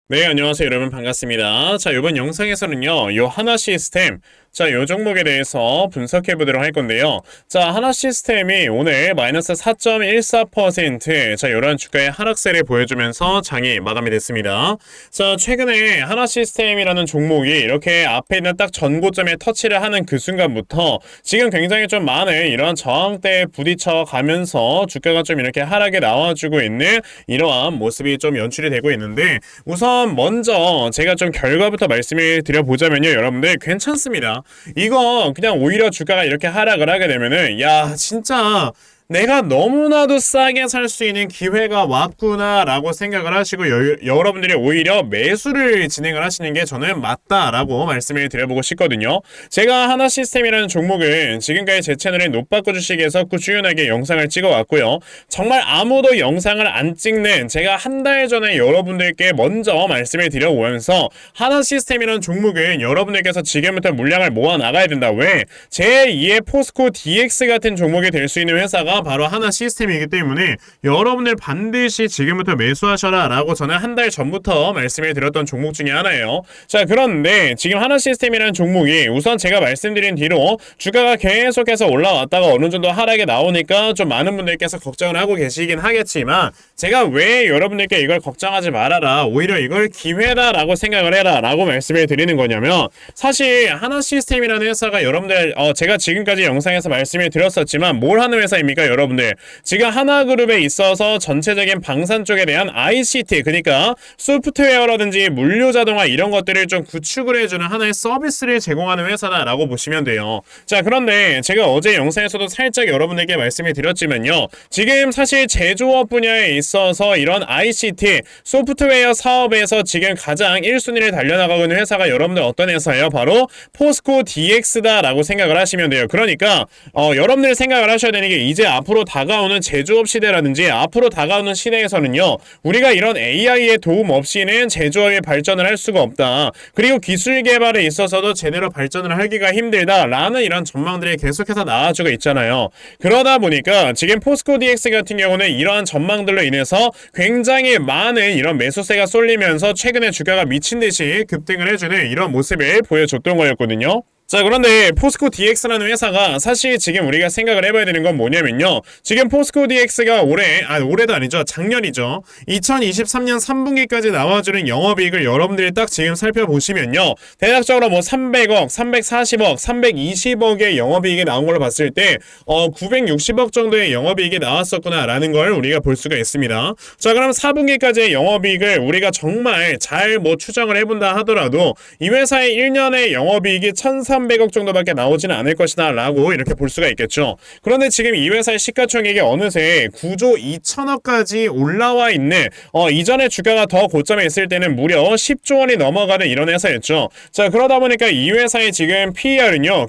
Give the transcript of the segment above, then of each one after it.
네, 안녕하세요. 여러분 반갑습니다. 자, 이번 영상에서는요, 요 하나 시스템, 자, 요 종목에 대해서 분석해 보도록 할 건데요. 자, 하나 시스템이 오늘 마이너스 4.14%, 자, 요런 주가의 하락세를 보여주면서 장이 마감이 됐습니다. 자, 최근에 하나 시스템이라는 종목이 이렇게 앞에 있는 딱 전고점에 터치를 하는 그 순간부터 지금 굉장히 좀 많은 이런 저항대에 부딪혀 가면서 주가가 좀 이렇게 하락에 나와주고 있는 이러한 모습이 좀 연출이 되고 있는데, 우선 먼저 제가 좀 결과부터 말씀을 드려보자면요, 여러분들 괜찮습니다. 이거 그냥 오히려 주가가 이렇게 하락을 하게 되면은 야 진짜 내가 너무나도 싸게 살 수 있는 기회가 왔구나라고 생각을 하시고 여러분들이 오히려 매수를 진행을 하시는 게 저는 맞다라고 말씀을 드려보고 싶거든요. 제가 하나 시스템이라는 종목을 지금까지 제 채널에 노빠꾸 주식에서 꾸준하게 영상을 찍어왔고요. 정말 아무도 영상을 안 찍는 제가 한 달 전에 여러분들께 먼저 말씀을 드려오면서 하나 시스템이라는 종목은 여러분들께서 지금부터 물량을 모아 나가야 된다. 왜? 제2의 포스코 DX 같은 종목이 될 수 있는 회사가 바로 하나 시스템이기 때문에 여러분들 반드시 지금부터 매수하셔라 라고 저는 한 달 전부터 말씀을 드렸던 종목 중에 하나예요. 자, 그런데 지금 하나 시스템이라는 종목이 우선 제가 말씀드린 뒤로 주가가 계속해서 올라왔다가 어느 정도 하락에 나오니까 좀 많은 분들께서 걱정을 하고 계시긴 하겠지만, 제가 왜 여러분들께 이걸 걱정하지 말아라, 오히려 이걸 기회다 라고 생각을 해라 라고 말씀을 드리는 거냐면, 사실 하나 시스템이라는 회사가 여러분들 제가 지금까지 영상에서 말씀을 드렸었지만 뭘 하는 회사입니까? 여러분들 지금 하나그룹에 있어서 전체적인 방산 쪽에 대한 ICT, 그러니까 소프트웨어라든지 물류자동화 이런 것들을 좀 구축을 해주는 하나의 서비스를 제공하는 회사다라고 보시면 돼요. 자, 그런데 제가 어제 영상에서도 살짝 여러분에게 말씀을 드렸지만요, 지금 사실 제조업 분야에 있어서 이런 ICT 소프트웨어 사업에서 지금 가장 1순위를 달려나가고 있는 회사가 여러분들 어떤 회사예요? 바로 포스코 DX다라고 생각을 하시면 돼요. 그러니까 여러분들 생각을 하셔야 되는 게, 이제 앞으로 다가오는 제조업 시대라든지 앞으로 다가오는 시대에서는요, 우리가 이런 AI의 도움 없이는 제조업의 발전을 할 수가 없다. 그리고 기술 개발에 있어서도 제대로 발전을 하기가 힘들다라는 이런 전망들이 계속해서 나와주고 있잖아요. 그러다 보니까 지금 포스코 DX 같은 경우는 이러한 전망들로 인해서 굉장히 많은 이런 매수세가 쏠리면서 최근에 주가가 미친 듯이 급등을 해주는 이런 모습을 보여줬던 거였거든요. 자, 그런데 포스코 DX라는 회사가 사실 지금 우리가 생각을 해봐야 되는 건 뭐냐면요, 지금 포스코 DX가 올해도 아니죠, 작년이죠, 2023년 3분기까지 나와주는 영업이익을 여러분들이 딱 지금 살펴보시면요, 대략적으로 뭐 300억, 340억, 320억의 영업이익이 나온 걸로 봤을 때 960억 정도의 영업이익이 나왔었구나 라는 걸 우리가 볼 수가 있습니다. 자, 그럼 4분기까지의 영업이익을 우리가 정말 잘 뭐 추정을 해본다 하더라도 이 회사의 1년의 영업이익이 1,300억 정도밖에 나오지는 않을 것이다 라고 이렇게 볼 수가 있겠죠. 그런데 지금 이 회사의 시가총액이 어느새 9조 2천억까지 올라와 있는, 이전에 주가가 더 고점에 있을 때는 무려 10조 원이 넘어가는 이런 회사였죠. 자, 그러다 보니까 이 회사의 지금 PER은요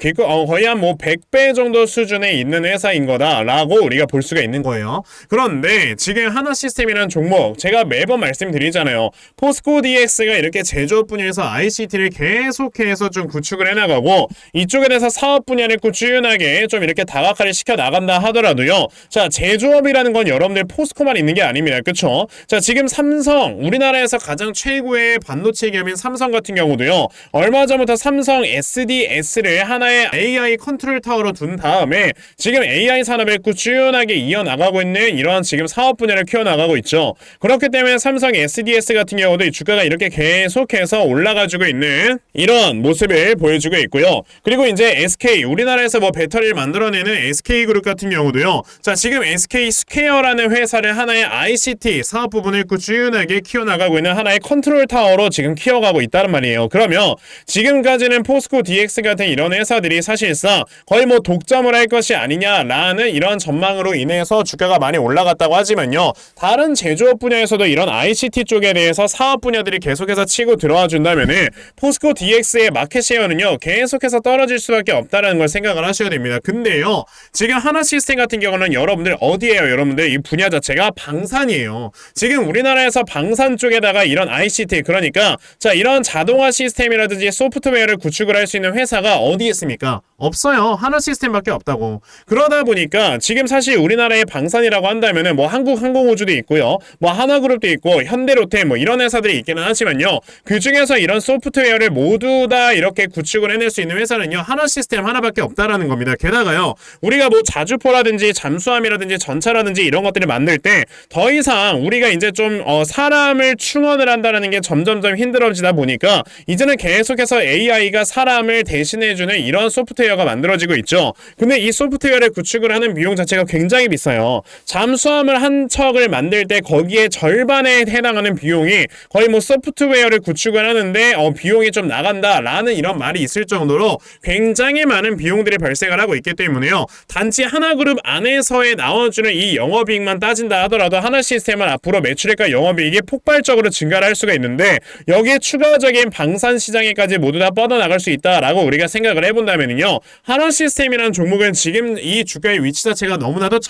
거의 한 뭐 100배 정도 수준에 있는 회사인 거다 라고 우리가 볼 수가 있는 거예요. 그런데 지금 하나 시스템이라는 종목, 제가 매번 말씀드리잖아요, 포스코 DX가 이렇게 제조업 분야에서 ICT를 계속해서 좀 구축을 해나가고 이쪽에 대해서 사업 분야를 꾸준하게 좀 이렇게 다각화를 시켜 나간다 하더라도요, 자, 제조업이라는 건 여러분들 포스코만 있는 게 아닙니다. 그쵸? 자, 지금 삼성, 우리나라에서 가장 최고의 반도체 기업인 삼성 같은 경우도요, 얼마 전부터 삼성 SDS를 하나의 AI 컨트롤 타워로 둔 다음에 지금 AI 산업을 꾸준하게 이어나가고 있는 이러한 지금 사업 분야를 키워나가고 있죠. 그렇기 때문에 삼성 SDS 같은 경우도 이 주가가 이렇게 계속해서 올라가지고 있는 이런 모습을 보여주고 있고요. 그리고 이제 SK, 우리나라에서 뭐 배터리를 만들어내는 SK그룹 같은 경우도요, 자, 지금 SK 스퀘어라는 회사를 하나의 ICT 사업 부분을 꾸준하게 키워나가고 있는 하나의 컨트롤 타워로 지금 키워가고 있다는 말이에요. 그러면 지금까지는 포스코 DX 같은 이런 회사들이 사실상 거의 뭐 독점을 할 것이 아니냐라는 이런 전망으로 인해서 주가가 많이 올라갔다고 하지만요, 다른 제조업 분야에서도 이런 ICT 쪽에 대해서 사업 분야들이 계속해서 치고 들어와 준다면은 포스코 DX의 마켓 셰어는요 계속해서 떨어질 수밖에 없다는 걸 생각을 하셔야 됩니다. 근데요, 지금 하나 시스템 같은 경우는 여러분들 어디에요? 여러분들 이 분야 자체가 방산이에요. 지금 우리나라에서 방산 쪽에다가 이런 ICT, 그러니까 자, 이런 자동화 시스템이라든지 소프트웨어를 구축을 할 수 있는 회사가 어디 있습니까? 없어요. 하나 시스템밖에 없다고. 그러다 보니까 지금 사실 우리나라의 방산이라고 한다면은 뭐 한국항공우주도 있고요. 뭐 하나그룹도 있고 현대로템 뭐 이런 회사들이 있기는 하지만요. 그 중에서 이런 소프트웨어를 모두 다 이렇게 구축을 해낼 수 있는 회사는요. 하나 시스템 하나밖에 없다라는 겁니다. 게다가요. 우리가 뭐 자주포라든지 잠수함이라든지 전차라든지 이런 것들을 만들 때 더 이상 우리가 이제 좀 사람을 충원을 한다는 게 점점점 힘들어지다 보니까 이제는 계속해서 AI가 사람을 대신해주는 이런 소프트웨어가 만들어지고 있죠. 근데 이 소프트웨어를 구축을 하는 비용 자체가 굉장히 비싸요. 잠수함을 한 척을 만들 때 거기에 절반에 해당하는 비용이 거의 뭐 소프트웨어를 구축을 하는데 비용이 좀 나간다라는 이런 말이 있을 정도로 굉장히 많은 비용들이 발생을 하고 있기 때문에요. 단지 하나그룹 안에서의 나와주는 이 영업이익만 따진다 하더라도 하나 시스템은 앞으로 매출액과 영업이익이 폭발적으로 증가를 할 수가 있는데 여기에 추가적인 방산 시장에까지 모두 다 뻗어나갈 수 있다라고 우리가 생각을 해본다면요. 하나 시스템이라는 종목은 지금 이 주가의 위치 자체가 너무나도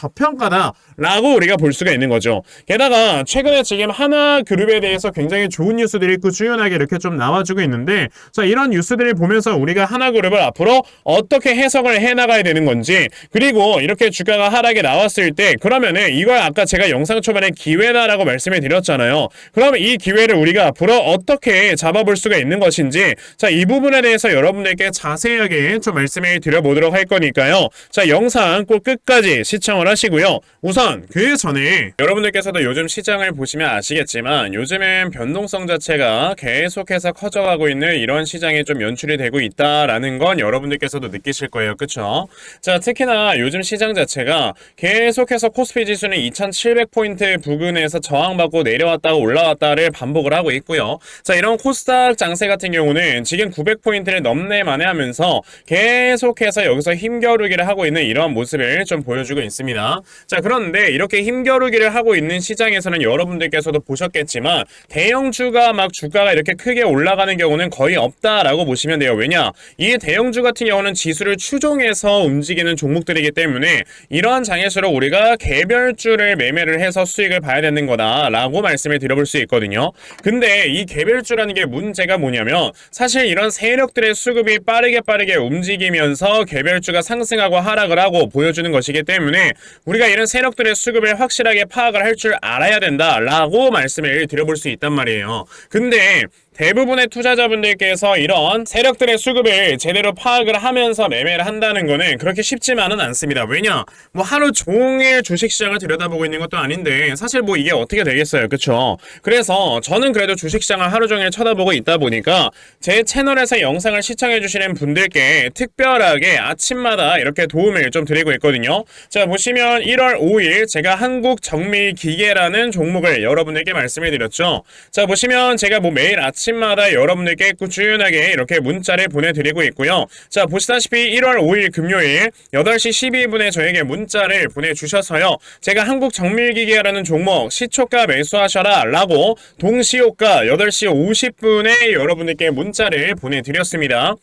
저평가다라고 우리가 볼 수가 있는 거죠. 게다가 최근에 지금 하나 그룹에 대해서 굉장히 좋은 뉴스들이 꾸준하게 이렇게 좀 나와주고 있는데 자 이런 뉴스들을 보면서 우리가 하나 그룹을 앞으로 어떻게 해석을 해나가야 되는 건지 그리고 이렇게 주가가 하락에 나왔을 때 그러면은 이걸 아까 제가 영상 초반에 기회다라고 말씀을 드렸잖아요. 그럼 이 기회를 우리가 앞으로 어떻게 잡아볼 수가 있는 것인지 자 이 부분에 대해서 여러분들께 자세하게 좀 말씀을 드려보도록 할 거니까요. 자 영상 꼭 끝까지 시청을 하시고요. 우선 그 전에 여러분들께서도 요즘 시장을 보시면 아시겠지만 요즘엔 변동성 자체가 계속해서 커져가고 있는 이런 시장이 좀 연출이 되고 있다라는 건 여러분들께서도 느끼실 거예요. 그쵸? 자 특히나 요즘 시장 자체가 계속해서 코스피 지수는 2700포인트 부근에서 저항받고 내려왔다가 올라왔다를 반복을 하고 있고요. 자 이런 코스닥 장세 같은 경우는 지금 900포인트를 넘네 만에 하면서 계속해서 여기서 힘겨루기를 하고 있는 이런 모습을 좀 보여주고 있습니다. 자 그런데 이렇게 힘겨루기를 하고 있는 시장에서는 여러분들께서도 보셨겠지만 대형주가 막 주가가 이렇게 크게 올라가는 경우는 거의 없다라고 보시면 돼요. 왜냐? 이 대형주 같은 경우는 지수를 추종해서 움직이는 종목들이기 때문에 이러한 장일수록 우리가 개별주를 매매를 해서 수익을 봐야 되는 거다라고 말씀을 드려볼 수 있거든요. 근데 이 개별주라는 게 문제가 뭐냐면 사실 이런 세력들의 수급이 빠르게 움직이면서 개별주가 상승하고 하락을 하고 보여주는 것이기 때문에 우리가 이런 세력들의 수급을 확실하게 파악을 할 줄 알아야 된다라고 말씀을 드려볼 수 있단 말이에요. 근데 대부분의 투자자분들께서 이런 세력들의 수급을 제대로 파악을 하면서 매매를 한다는 거는 그렇게 쉽지만은 않습니다. 왜냐? 뭐 하루 종일 주식시장을 들여다보고 있는 것도 아닌데 사실 뭐 이게 어떻게 되겠어요. 그쵸? 그래서 저는 그래도 주식시장을 하루 종일 쳐다보고 있다 보니까 제 채널에서 영상을 시청해주시는 분들께 특별하게 아침마다 이렇게 도움을 좀 드리고 있거든요. 자 보시면 1월 5일 제가 한국정밀기계라는 종목을 여러분에게 말씀을 드렸죠. 자 보시면 제가 뭐 매일 아침마다 여러분들께 꾸준하게 이렇게 문자를 보내드리고 있고요. 자 보시다시피 1월 5일 금요일 8시 12분에 저에게 문자를 보내주셔서요. 제가 한국정밀기계라는 종목 시초가 매수하셔라 라고 동시효과 8시 50분에 여러분들께 문자를 보내드렸습니다.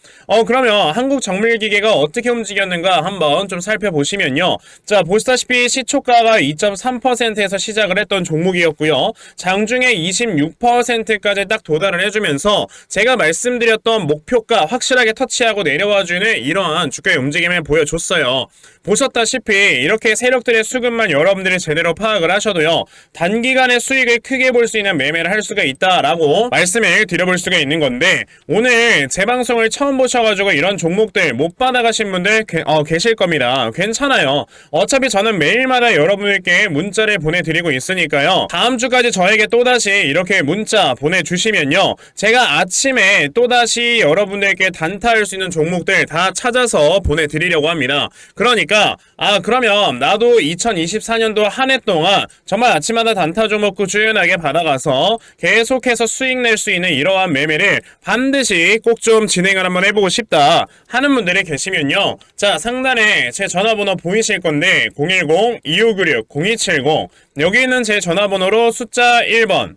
그러면 한국정밀기계가 어떻게 움직였는가 한번 좀 살펴보시면요. 자 보시다시피 시초가가 2.3%에서 시작을 했던 종목이었고요. 장중에 26%까지 딱 도달을 해주면서 제가 말씀드렸던 목표가 확실하게 터치하고 내려와주는 이러한 주가의 움직임을 보여줬어요. 보셨다시피 이렇게 세력들의 수급만 여러분들이 제대로 파악을 하셔도요. 단기간에 수익을 크게 볼 수 있는 매매를 할 수가 있다라고 말씀을 드려볼 수가 있는 건데 오늘 제 방송을 처음 보셔가지고 이런 종목들 못 받아가신 분들 계실 겁니다. 괜찮아요. 어차피 저는 매일마다 여러분들께 문자를 보내드리고 있으니까요. 다음 주까지 저에게 또다시 이렇게 문자 보내주시면요. 제가 아침에 또다시 여러분들께 단타할 수 있는 종목들 다 찾아서 보내드리려고 합니다. 그러니까 그러면 나도 2024년도 한 해 동안 정말 아침마다 단타 종목 꾸준하게 받아가서 계속해서 수익 낼 수 있는 이러한 매매를 반드시 꼭 좀 진행을 한번 해보고 싶다 하는 분들이 계시면요. 자 상단에 제 전화번호 보이실 건데 010-2596-0270 여기 있는 제 전화번호로 숫자 1번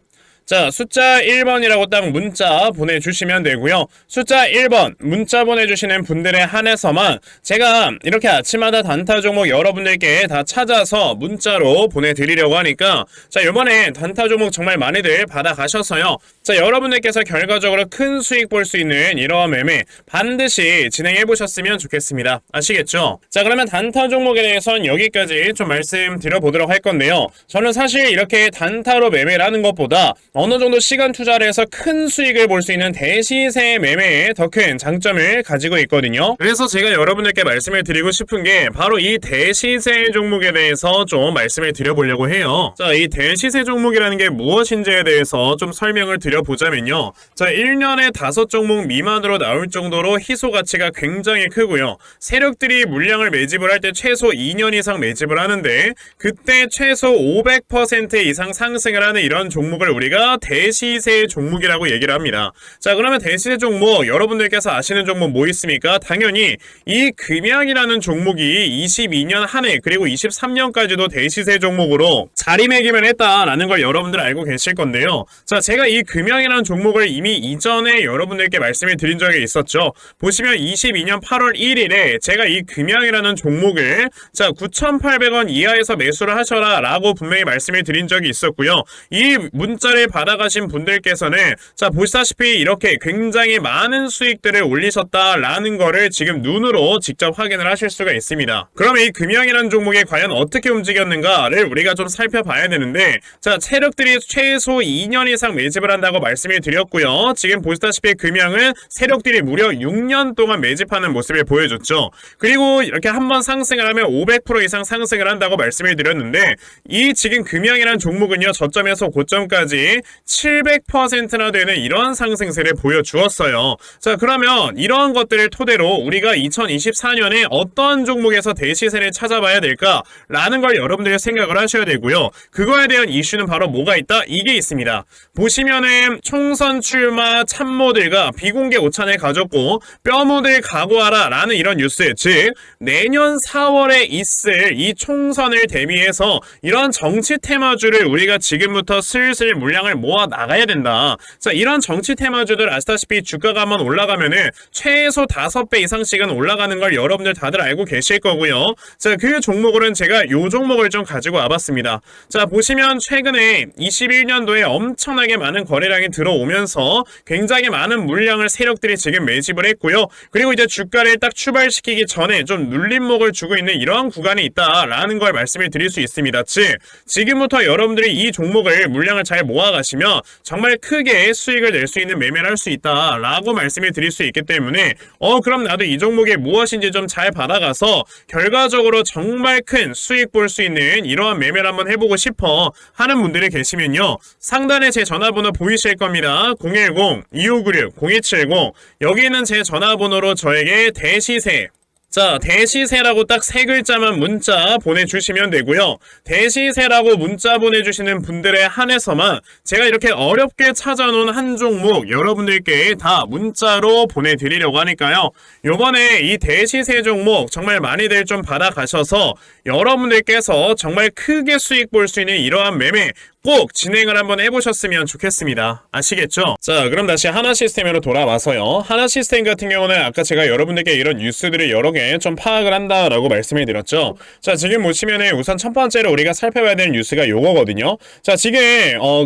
자, 숫자 1번이라고 딱 문자 보내주시면 되고요. 숫자 1번 문자 보내주시는 분들에 한해서만 제가 이렇게 아침마다 단타 종목 여러분들께 다 찾아서 문자로 보내드리려고 하니까 자, 이번에 단타 종목 정말 많이들 받아가셔서요. 자, 여러분들께서 결과적으로 큰 수익 볼 수 있는 이러한 매매 반드시 진행해보셨으면 좋겠습니다. 아시겠죠? 자, 그러면 단타 종목에 대해서는 여기까지 좀 말씀드려보도록 할 건데요. 저는 사실 이렇게 단타로 매매를 하는 것보다 어느 정도 시간 투자를 해서 큰 수익을 볼 수 있는 대시세 매매에 더 큰 장점을 가지고 있거든요. 그래서 제가 여러분들께 말씀을 드리고 싶은 게 바로 이 대시세 종목에 대해서 좀 말씀을 드려보려고 해요. 자, 이 대시세 종목이라는 게 무엇인지에 대해서 좀 설명을 드려보자면요. 자, 1년에 5종목 미만으로 나올 정도로 희소 가치가 굉장히 크고요. 세력들이 물량을 매집을 할 때 최소 2년 이상 매집을 하는데 그때 최소 500% 이상 상승을 하는 이런 종목을 우리가 대시세 종목이라고 얘기를 합니다. 자, 그러면 대시세 종목 여러분들께서 아시는 종목 뭐 있습니까? 당연히 이 금양이라는 종목이 22년 한 해 그리고 23년까지도 대시세 종목으로 자리매김을 했다라는 걸 여러분들 알고 계실 건데요. 자, 제가 이 금양이라는 종목을 이미 이전에 여러분들께 말씀을 드린 적이 있었죠. 보시면 22년 8월 1일에 제가 이 금양이라는 종목을 자 9,800원 이하에서 매수를 하셔라 라고 분명히 말씀을 드린 적이 있었고요. 이 문자를 받아가신 분들께서는 자 보시다시피 이렇게 굉장히 많은 수익들을 올리셨다라는 거를 지금 눈으로 직접 확인을 하실 수가 있습니다. 그럼 이 금양이라는 종목이 과연 어떻게 움직였는가를 우리가 좀 살펴봐야 되는데 자 세력들이 최소 2년 이상 매집을 한다고 말씀을 드렸고요. 지금 보시다시피 금양은 세력들이 무려 6년 동안 매집하는 모습을 보여줬죠. 그리고 이렇게 한번 상승을 하면 500% 이상 상승을 한다고 말씀을 드렸는데 이 지금 금양이라는 종목은요 저점에서 고점까지 700%나 되는 이런 상승세를 보여주었어요. 자, 그러면 이러한 것들을 토대로 우리가 2024년에 어떤 종목에서 대시세를 찾아봐야 될까라는 걸 여러분들이 생각을 하셔야 되고요. 그거에 대한 이슈는 바로 뭐가 있다? 이게 있습니다. 보시면은 총선 출마 참모들과 비공개 오찬을 가졌고 뼈묻을 각오하라 라는 이런 뉴스, 즉 내년 4월에 있을 이 총선을 대비해서 이런 정치 테마주를 우리가 지금부터 슬슬 물량을 모아 나가야 된다. 자, 이런 정치 테마주들 아시다시피 주가가 한번 올라가면은 최소 5배 이상씩은 올라가는 걸 여러분들 다들 알고 계실 거고요. 자, 그 종목으로는 제가 요 종목을 좀 가지고 와봤습니다. 자, 보시면 최근에 21년도에 엄청나게 많은 거래량이 들어오면서 굉장히 많은 물량을 세력들이 지금 매집을 했고요. 그리고 이제 주가를 딱 출발시키기 전에 좀 눌림목을 주고 있는 이러한 구간이 있다라는 걸 말씀을 드릴 수 있습니다. 즉, 지금부터 여러분들이 이 종목을 물량을 잘 모아가시면 정말 크게 수익을 낼 수 있는 매매를 할 수 있다라고 말씀을 드릴 수 있기 때문에 그럼 나도 이 종목이 무엇인지 좀 잘 받아가서 결과적으로 정말 큰 수익 볼 수 있는 이러한 매매를 한번 해보고 싶어 하는 분들이 계시면요. 상단에 제 전화번호 보이실 겁니다. 010-2596-0270 여기 있는 제 전화번호로 저에게 대시세 자, 대시세라고 딱 3글자만 문자 보내주시면 되고요. 대시세라고 문자 보내주시는 분들에 한해서만 제가 이렇게 어렵게 찾아놓은 한 종목 여러분들께 다 문자로 보내드리려고 하니까요. 요번에 이 대시세 종목 정말 많이들 좀 받아가셔서 여러분들께서 정말 크게 수익 볼 수 있는 이러한 매매 꼭 진행을 한번 해보셨으면 좋겠습니다. 아시겠죠? 자, 그럼 다시 하나시스템으로 돌아와서요. 하나시스템 같은 경우는 아까 제가 여러분들께 이런 뉴스들을 여러 개 좀 파악을 한다라고 말씀을 드렸죠. 자, 지금 보시면은 우선 첫 번째로 우리가 살펴봐야 되는 뉴스가 요거거든요. 자, 지금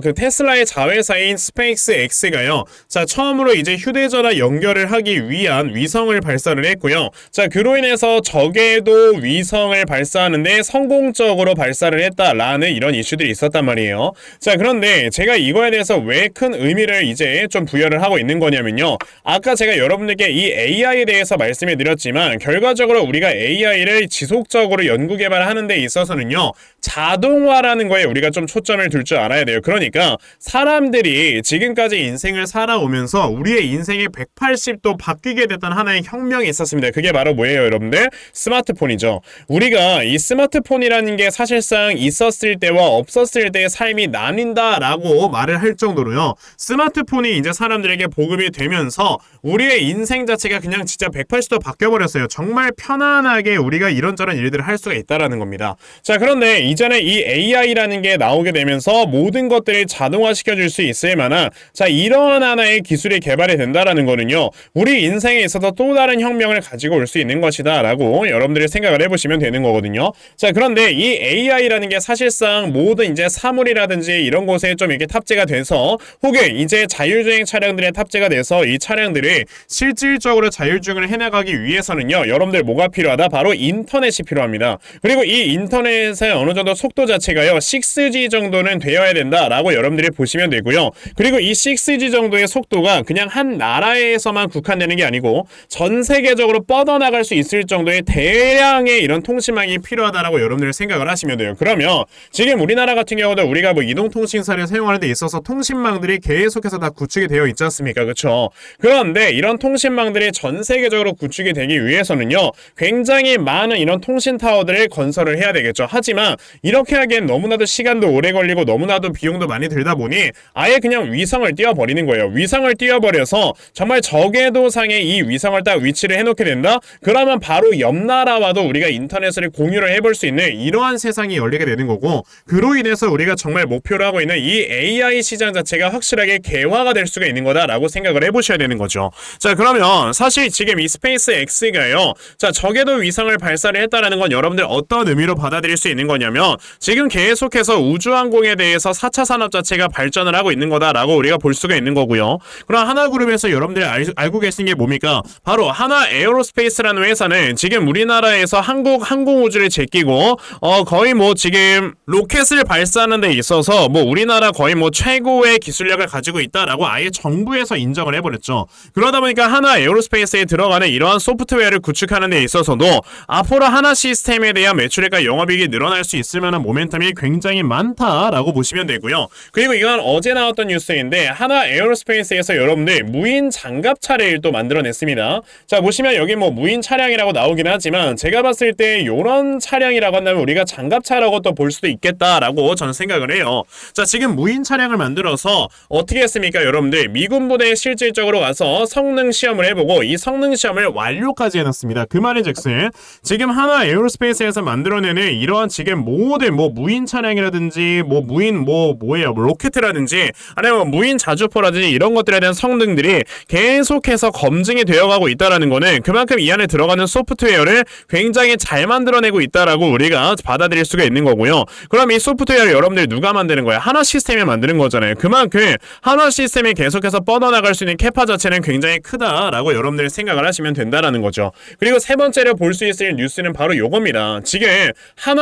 그 테슬라의 자회사인 스페이스 X가요. 자, 처음으로 이제 휴대전화 연결을 하기 위한 위성을 발사를 했고요. 자, 그로 인해서 적외도 위성을 발사하는데 성공적으로 발사를 했다라는 이런 이슈들이 있었단 말이에요. 자, 그런데 제가 이거에 대해서 왜 큰 의미를 이제 좀 부여를 하고 있는 거냐면요. 아까 제가 여러분들께 이 AI에 대해서 말씀을 드렸지만 결과적으로 우리가 AI를 지속적으로 연구 개발하는 데 있어서는요. 자동화라는 거에 우리가 좀 초점을 둘 줄 알아야 돼요. 그러니까 사람들이 지금까지 인생을 살아오면서 우리의 인생이 180도 바뀌게 됐던 하나의 혁명이 있었습니다. 그게 바로 뭐예요, 여러분들? 스마트폰이죠. 우리가 이 스마트폰이라는 게 사실상 있었을 때와 없었을 때의 삶이 사람이 나뉜다라고 말을 할 정도로요. 스마트폰이 이제 사람들에게 보급이 되면서 우리의 인생 자체가 그냥 진짜 180도 바뀌어버렸어요. 정말 편안하게 우리가 이런저런 일들을 할 수가 있다라는 겁니다. 자, 그런데 이전에 이 AI라는 게 나오게 되면서 모든 것들을 자동화시켜줄 수 있을 만한 자, 이러한 하나의 기술이 개발이 된다라는 거는요. 우리 인생에 있어서 또 다른 혁명을 가지고 올 수 있는 것이다 라고 여러분들이 생각을 해보시면 되는 거거든요. 자, 그런데 이 AI라는 게 사실상 모든 이제 사물이라든지 이런 곳에 좀 이렇게 탑재가 돼서 혹은 이제 자율주행 차량들에 탑재가 돼서 이 차량들이 실질적으로 자율주행을 해나가기 위해서는요. 여러분들 뭐가 필요하다? 바로 인터넷이 필요합니다. 그리고 이 인터넷의 어느 정도 속도 자체가요. 6G 정도는 되어야 된다라고 여러분들이 보시면 되고요. 그리고 이 6G 정도의 속도가 그냥 한 나라에서만 국한되는 게 아니고 전 세계적으로 뻗어나갈 수 있을 정도의 대량의 이런 통신망이 필요하다라고 여러분들이 생각을 하시면 돼요. 그러면 지금 우리나라 같은 경우도 우리가 뭐 이동통신사를 사용하는 데 있어서 통신망들이 계속해서 다 구축이 되어 있지 않습니까? 그렇죠? 그런데 이런 통신망들이 전 세계적으로 구축이 되기 위해서는요. 굉장히 많은 이런 통신 타워들을 건설을 해야 되겠죠. 하지만 이렇게 하기엔 너무나도 시간도 오래 걸리고 너무나도 비용도 많이 들다 보니 아예 그냥 위성을 띄워버리는 거예요. 위성을 띄워버려서 정말 저궤도상에 이 위성을 딱 위치를 해놓게 된다? 그러면 바로 옆 나라와도 우리가 인터넷을 공유를 해볼 수 있는 이러한 세상이 열리게 되는 거고 그로 인해서 우리가 정말 목표로 하고 있는 이 AI 시장 자체가 확실하게 개화가 될 수가 있는 거다라고 생각을 해보셔야 되는 거죠. 자, 그러면 사실 지금 이 스페이스 X가요. 자, 저궤도 위성을 발사를 했다라는 건 여러분들 어떤 의미로 받아들일 수 있는 거냐면 지금 계속해서 우주항공에 대해서 4차 산업 자체가 발전을 하고 있는 거다라고 우리가 볼 수가 있는 거고요. 그럼 하나그룹에서 여러분들이 알고 계신 게 뭡니까? 바로 하나 에어로스페이스라는 회사는 지금 우리나라에서 한국 항공우주를 제끼고 거의 뭐 지금 로켓을 발사하는 데 있어서 뭐 우리나라 거의 뭐 최고의 기술력을 가지고 있다라고 아예 정부에서 인정을 해버렸죠. 그러다 보니까 하나 에어로스페이스에 들어가는 이러한 소프트웨어를 구축하는 데 있어서도 앞으로 하나 시스템에 대한 매출액과 영업이익이 늘어날 수 있을 만한 모멘텀이 굉장히 많다라고 보시면 되고요. 그리고 이건 어제 나왔던 뉴스인데 하나 에어로스페이스에서 여러분들 무인 장갑차를 또 만들어냈습니다. 자, 보시면 여기 뭐 무인 차량이라고 나오긴 하지만 제가 봤을 때 요런 차량이라고 한다면 우리가 장갑차라고 또 볼 수도 있겠다라고 저는 생각을 해요. 자, 지금 무인 차량을 만들어서 어떻게 했습니까? 여러분들 미군 부대에 실질적으로 가서 성능 시험을 해보고 이 성능 시험을 완료까지 해놨습니다. 그 말인즉슨 지금 하나 에어로스페이스에서 만들어내는 이러한 지금 모든 뭐 무인 차량이라든지 뭐 무인 뭐예요 로켓이라든지 아니면 뭐 무인 자주포라든지 이런 것들에 대한 성능들이 계속해서 검증이 되어가고 있다라는 거는 그만큼 이 안에 들어가는 소프트웨어를 굉장히 잘 만들어내고 있다라고 우리가 받아들일 수가 있는 거고요. 그럼 이 소프트웨어를 여러분들이 누가 만드는 거예요? 하나 시스템이 만드는 거잖아요. 그만큼 하나 시스템이 계속해서 뻗어나갈 수 있는 캐파 자체는 굉장히 크다라고 여러분들이 생각을 하시면 된다라는 거죠. 그리고 세 번째로 볼 수 있을 뉴스는 바로 요겁니다. 지금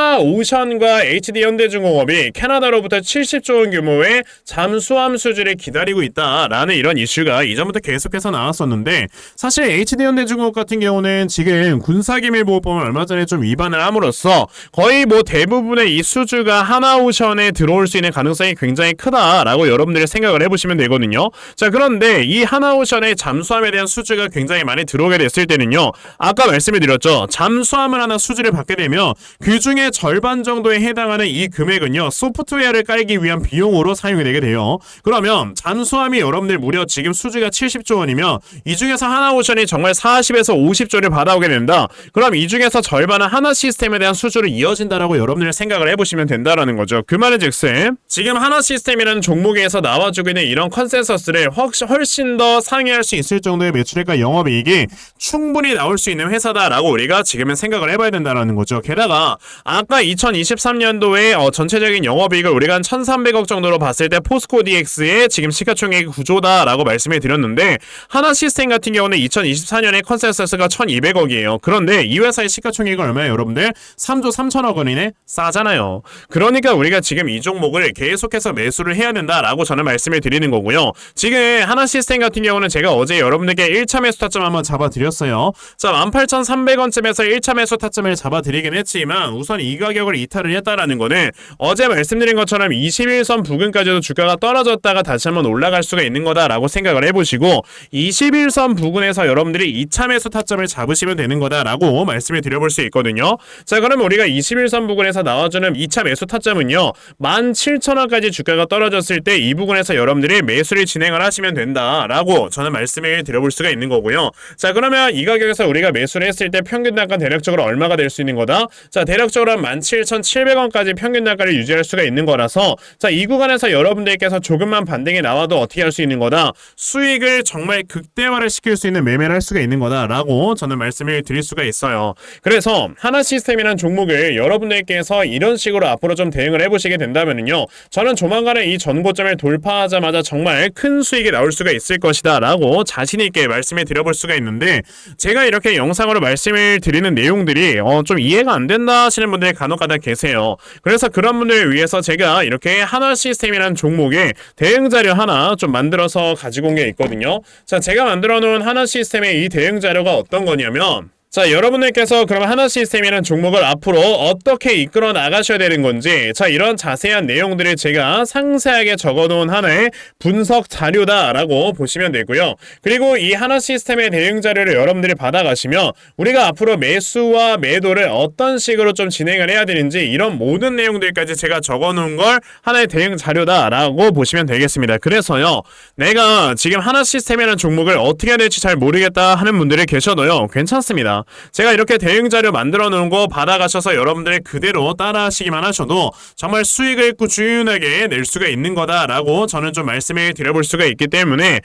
하나오션과 HD현대중공업이 캐나다로부터 70조 원 규모의 잠수함 수주를 기다리고 있다라는 이런 이슈가 이전부터 계속해서 나왔었는데 사실 HD현대중공업 같은 경우는 지금 군사기밀보호법을 얼마 전에 좀 위반을 함으로써 거의 뭐 대부분의 이 수주가 하나오션에 들어올 수 있는 가능성이 굉장히 크다라고 여러분들이 생각을 해보시면 되거든요. 자, 그런데 이 하나오션의 잠수함에 대한 수주가 굉장히 많이 들어오게 됐을 때는요. 아까 말씀을 드렸죠. 잠수함을 하나 수주를 받게 되면 그 중에 절반 정도에 해당하는 이 금액은요. 소프트웨어를 깔기 위한 비용으로 사용이 되게 돼요. 그러면 잠수함이 여러분들 무려 지금 수주가 70조 원이면 이 중에서 하나오션이 정말 40에서 50조를 받아오게 된다. 그럼 이 중에서 절반은 하나 시스템에 대한 수주로 이어진다라고 여러분들 생각을 해보시면 된다라는 거죠. 그 말은즉슨 지금 하나 시스템이라는 종목에서 나와주고 있는 이런 컨센서스를 훨씬 더 상회할 수 있을 정도의 매출액과 영업이익이 충분히 나올 수 있는 회사다라고 우리가 지금은 생각을 해봐야 된다라는 거죠. 게다가 아까 2023년도에 전체적인 영업이익을 우리가 한 1,300억 정도로 봤을 때 포스코 DX의 지금 시가총액 구조다라고 말씀을 드렸는데 하나 시스템 같은 경우는 2024년에 컨센서스가 1,200억이에요. 그런데 이 회사의 시가총액은 얼마예요, 여러분들? 3조 3천억 원이네? 싸잖아요. 그러니까 우리가 지금 이 종목을 계속해서 매수를 해야 된다라고 저는 말씀을 드리는 거고요. 지금 하나 시스템 같은 경우는 제가 어제 여러분들께 1차 매수 타점 한번 잡아드렸어요. 자, 18,300원쯤에서 1차 매수 타점을 잡아드리긴 했지만 우선 이 가격을 이탈을 했다라는 거는 어제 말씀드린 것처럼 21선 부근까지도 주가가 떨어졌다가 다시 한번 올라갈 수가 있는 거다라고 생각을 해보시고 21선 부근에서 여러분들이 2차 매수 타점을 잡으시면 되는 거다라고 말씀을 드려볼 수 있거든요. 자, 그러면 우리가 21선 부근에서 나와주는 2차 매수 타점은요 17,000원까지 주가가 떨어졌을 때 이 부분에서 여러분들이 매수를 진행을 하시면 된다라고 저는 말씀을 드려볼 수가 있는 거고요. 자, 그러면 이 가격에서 우리가 매수를 했을 때 평균 단가 대략적으로 얼마가 될 수 있는 거다? 자, 대략적으로 한 17,700원까지 평균 단가를 유지할 수가 있는 거라서, 자, 이 구간에서 여러분들께서 조금만 반등이 나와도 어떻게 할 수 있는 거다? 수익을 정말 극대화를 시킬 수 있는 매매를 할 수가 있는 거다라고 저는 말씀을 드릴 수가 있어요. 그래서 하나시스템이라는 종목을 여러분들께서 이런 식으로 앞으로 좀 대응을 해보시게 된다면요, 저는 조만간에 이 전고점을 돌파하자마자 정말 큰 수익이 나올 수가 있을 것이다 라고 자신있게 말씀을 드려볼 수가 있는데, 제가 이렇게 영상으로 말씀을 드리는 내용들이 좀 이해가 안 된다 하시는 분들이 간혹가다 계세요. 그래서 그런 분들을 위해서 제가 이렇게 하나시스템이라는 종목의 대응 자료 하나 좀 만들어서 가지고 온 게 있거든요. 자, 제가 만들어 놓은 하나시스템의 이 대응 자료가 어떤 거냐면, 자, 여러분들께서 그럼 하나시스템이라는 종목을 앞으로 어떻게 이끌어 나가셔야 되는 건지, 자, 이런 자세한 내용들을 제가 상세하게 적어놓은 하나의 분석 자료다라고 보시면 되고요. 그리고 이 하나시스템의 대응 자료를 여러분들이 받아가시면 우리가 앞으로 매수와 매도를 어떤 식으로 좀 진행을 해야 되는지 이런 모든 내용들까지 제가 적어놓은 걸 하나의 대응 자료다라고 보시면 되겠습니다. 그래서요, 내가 지금 하나시스템이라는 종목을 어떻게 해야 될지 잘 모르겠다 하는 분들이 계셔도요, 괜찮습니다. 제가 이렇게 대응 자료 만들어 놓은 거 받아가셔서 여러분들이 그대로 따라 하시기만 하셔도 정말 수익을 꾸준하게 낼 수가 있는 거다라고 저는 좀 말씀을 드려볼 수가 있기 때문에,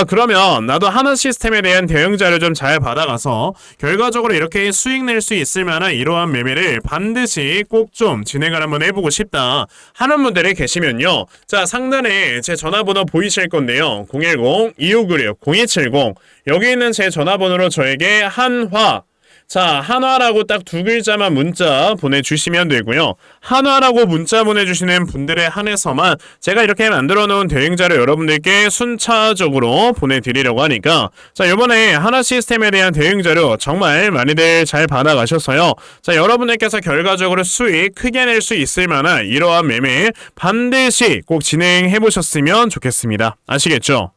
그러면 나도 하나시스템에 대한 대응 자료 좀 잘 받아가서 결과적으로 이렇게 수익 낼 수 있을 만한 이러한 매매를 반드시 꼭 좀 진행을 한번 해보고 싶다 하는 분들이 계시면요, 자, 상단에 제 전화번호 보이실 건데요, 010-2596-0270 여기 있는 제 전화번호로 저에게 한화, 자, 한화라고 딱 두 글자만 문자 보내주시면 되고요. 한화라고 문자 보내주시는 분들에 한해서만 제가 이렇게 만들어 놓은 대응자료 여러분들께 순차적으로 보내드리려고 하니까, 자, 이번에 하나시스템에 대한 대응자료 정말 많이들 잘 받아가셔서요, 자, 여러분들께서 결과적으로 수익 크게 낼 수 있을 만한 이러한 매매 반드시 꼭 진행해 보셨으면 좋겠습니다. 아시겠죠?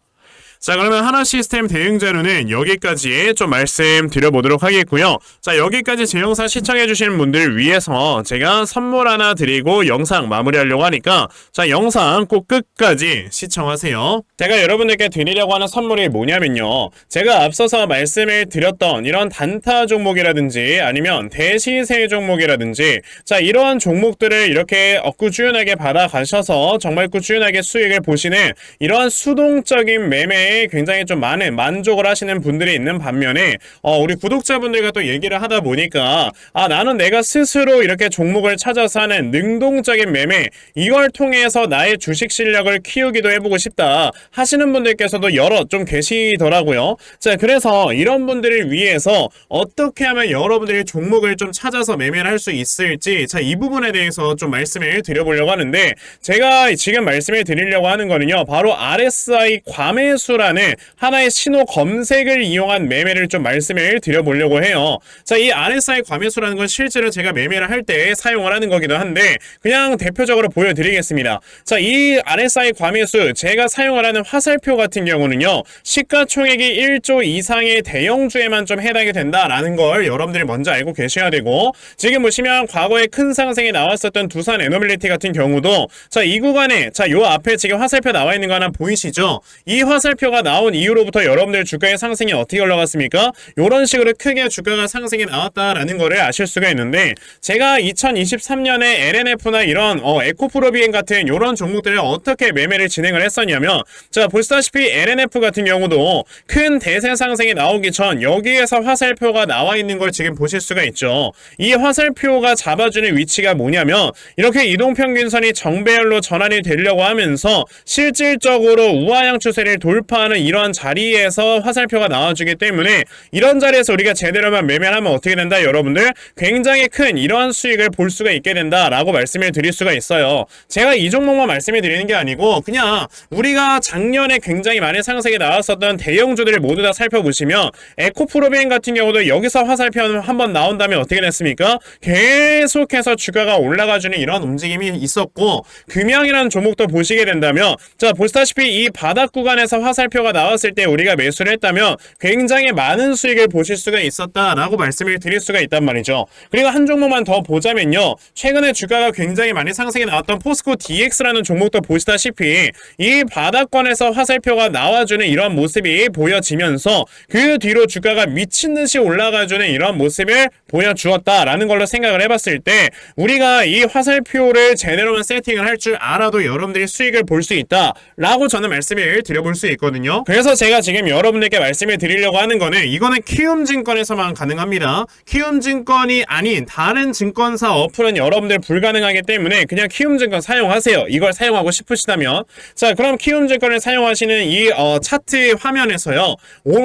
자, 그러면 하나시스템 대응 자료는 여기까지 좀 말씀드려보도록 하겠고요. 자, 여기까지 제 영상 시청해주시는 분들 위해서 제가 선물 하나 드리고 영상 마무리하려고 하니까, 자, 영상 꼭 끝까지 시청하세요. 제가 여러분들께 드리려고 하는 선물이 뭐냐면요, 제가 앞서서 말씀을 드렸던 이런 단타 종목이라든지 아니면 대시세 종목이라든지, 자, 이러한 종목들을 이렇게 꾸준하게 받아가셔서 정말 꾸준하게 수익을 보시는 이러한 수동적인 매매 굉장히 좀 많은 만족을 하시는 분들이 있는 반면에, 우리 구독자분들과 또 얘기를 하다 보니까, 나는 내가 스스로 이렇게 종목을 찾아서 하는 능동적인 매매, 이걸 통해서 나의 주식 실력을 키우기도 해보고 싶다 하시는 분들께서도 여러 좀 계시더라고요. 자, 그래서 이런 분들을 위해서 어떻게 하면 여러분들이 종목을 좀 찾아서 매매를 할 수 있을지, 자, 이 부분에 대해서 좀 말씀을 드려보려고 하는데, 제가 지금 말씀을 드리려고 하는 거는요, 바로 RSI 과매수 라는 하나의 신호 검색을 이용한 매매를 좀 말씀을 드려보려고 해요. 자, 이 RSI 과매수라는 건 실제로 제가 매매를 할 때 사용을 하는 거기도 한데, 그냥 대표적으로 보여드리겠습니다. 자, 이 RSI 과매수, 제가 사용을 하는 화살표 같은 경우는요, 시가총액이 1조 이상의 대형주에만 좀 해당이 된다라는 걸 여러분들이 먼저 알고 계셔야 되고, 지금 보시면 과거에 큰 상승이 나왔었던 두산 에너빌리티 같은 경우도, 자, 이 구간에, 자, 요 앞에 지금 화살표 나와 있는 거 하나 보이시죠? 이 화살표 가 나온 이후로부터 여러분들 주가의 상승이 어떻게 올라갔습니까? 이런 식으로 크게 주가가 상승이 나왔다라는 거를 아실 수가 있는데, 제가 2023년에 LNF나 이런 에코프로비엔 같은 이런 종목들을 어떻게 매매를 진행을 했었냐면, 자, 보시다시피 LNF 같은 경우도 큰 대세 상승이 나오기 전 여기에서 화살표가 나와 있는 걸 지금 보실 수가 있죠. 이 화살표가 잡아주는 위치가 뭐냐면, 이렇게 이동평균선이 정배열로 전환이 되려고 하면서 실질적으로 우하향 추세를 돌파하는 이러한 자리에서 화살표가 나와주기 때문에, 이런 자리에서 우리가 제대로만 매매를 하면 어떻게 된다? 여러분들 굉장히 큰 이러한 수익을 볼 수가 있게 된다라고 말씀을 드릴 수가 있어요. 제가 이 종목만 말씀을 드리는 게 아니고, 그냥 우리가 작년에 굉장히 많은 상승이 나왔었던 대형주들을 모두 다 살펴보시면, 에코프로비엔 같은 경우도 여기서 화살표 한번 나온다면 어떻게 됐습니까? 계속해서 주가가 올라가주는 이런 움직임이 있었고, 금양이라는 종목도 보시게 된다면, 자, 보시다시피 이 바닥 구간에서 화살표 화살표가 나왔을 때 우리가 매수를 했다면 굉장히 많은 수익을 보실 수가 있었다라고 말씀을 드릴 수가 있단 말이죠. 그리고 한 종목만 더 보자면요. 최근에 주가가 굉장히 많이 상승이 나왔던 포스코 DX라는 종목도 보시다시피 이 바닥권에서 화살표가 나와주는 이런 모습이 보여지면서 그 뒤로 주가가 미친듯이 올라가주는 이런 모습을 보여주었다라는 걸로 생각을 해봤을 때 우리가 이 화살표를 제대로만 세팅을 할 줄 알아도 여러분들이 수익을 볼 수 있다라고 저는 말씀을 드려볼 수 있거든요. 그래서 제가 지금 여러분들께 말씀을 드리려고 하는 거는 이거는 키움증권에서만 가능합니다. 키움증권이 아닌 다른 증권사 어플은 여러분들 불가능하기 때문에 그냥 키움증권 사용하세요. 이걸 사용하고 싶으시다면. 자, 그럼 키움증권을 사용하시는 이 차트 화면에서요.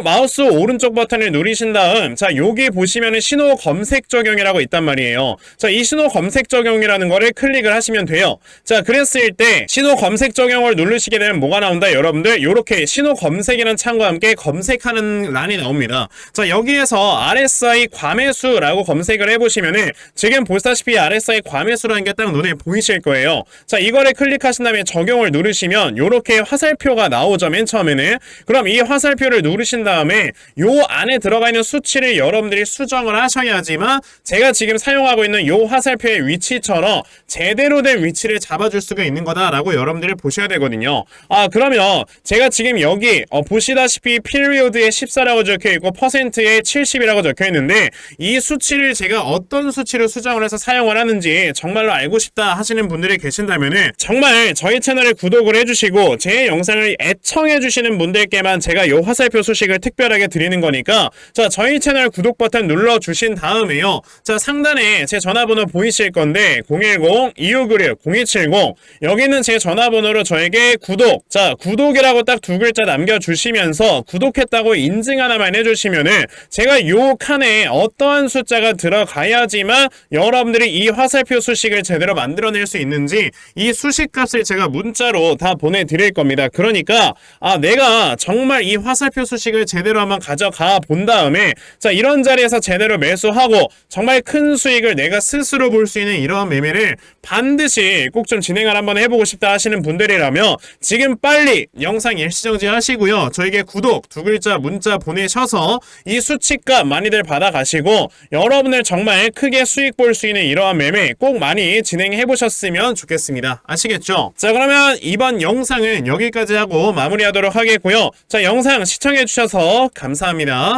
마우스 오른쪽 버튼을 누르신 다음 자, 여기 보시면은 신호 검색 적용이라고 있단 말이에요. 자, 이 신호 검색 적용이라는 거를 클릭을 하시면 돼요. 자, 그랬을 때 신호 검색 적용을 누르시게 되면 뭐가 나온다? 여러분들 이렇게 신호 검색이라는 창과 함께 검색하는 란이 나옵니다. 자, 여기에서 RSI 과매수라고 검색을 해보시면은 지금 보시다시피 RSI 과매수라는 게 딱 눈에 보이실 거예요. 자, 이거를 클릭하신 다음에 적용을 누르시면 이렇게 화살표가 나오죠. 맨 처음에는. 그럼 이 화살표를 누르신 다음에 요 안에 들어가 있는 수치를 여러분들이 수정을 하셔야지만 제가 지금 사용하고 있는 요 화살표의 위치처럼 제대로 된 위치를 잡아줄 수가 있는 거다라고 여러분들이 보셔야 되거든요. 그러면 제가 지금 여기 보시다시피 피리오드에 14라고 적혀있고 퍼센트에 70이라고 적혀있는데 이 수치를 제가 어떤 수치로 수정을 해서 사용을 하는지 정말로 알고 싶다 하시는 분들이 계신다면은 정말 저희 채널을 구독을 해주시고 제 영상을 애청해주시는 분들께만 제가 요 화살표 소식을 특별하게 드리는 거니까 자, 저희 채널 구독 버튼 눌러주신 다음에요. 자, 상단에 제 전화번호 보이실 건데 010-2596-0270 여기는 제 전화번호로 저에게 구독, 자, 구독이라고 딱 두 글자 남겨주시면서 구독했다고 인증 하나만 해주시면은 제가 요 칸에 어떠한 숫자가 들어가야지만 여러분들이 이 화살표 수식을 제대로 만들어낼 수 있는지 이 수식값을 제가 문자로 다 보내드릴 겁니다. 그러니까 내가 정말 이 화살표 수식을 제대로 한번 가져가 본 다음에 자, 이런 자리에서 제대로 매수하고 정말 큰 수익을 내가 스스로 볼 수 있는 이러한 매매를 반드시 꼭 좀 진행을 한번 해보고 싶다 하시는 분들이라면 지금 빨리 영상 일시정지 하시고요. 저에게 구독 두 글자 문자 보내셔서 이 수치값 많이들 받아가시고 여러분들 정말 크게 수익 볼 수 있는 이러한 매매 꼭 많이 진행해 보셨으면 좋겠습니다. 아시겠죠? 자, 그러면 이번 영상은 여기까지 하고 마무리하도록 하겠고요. 자, 영상 시청해 주셔서 감사합니다.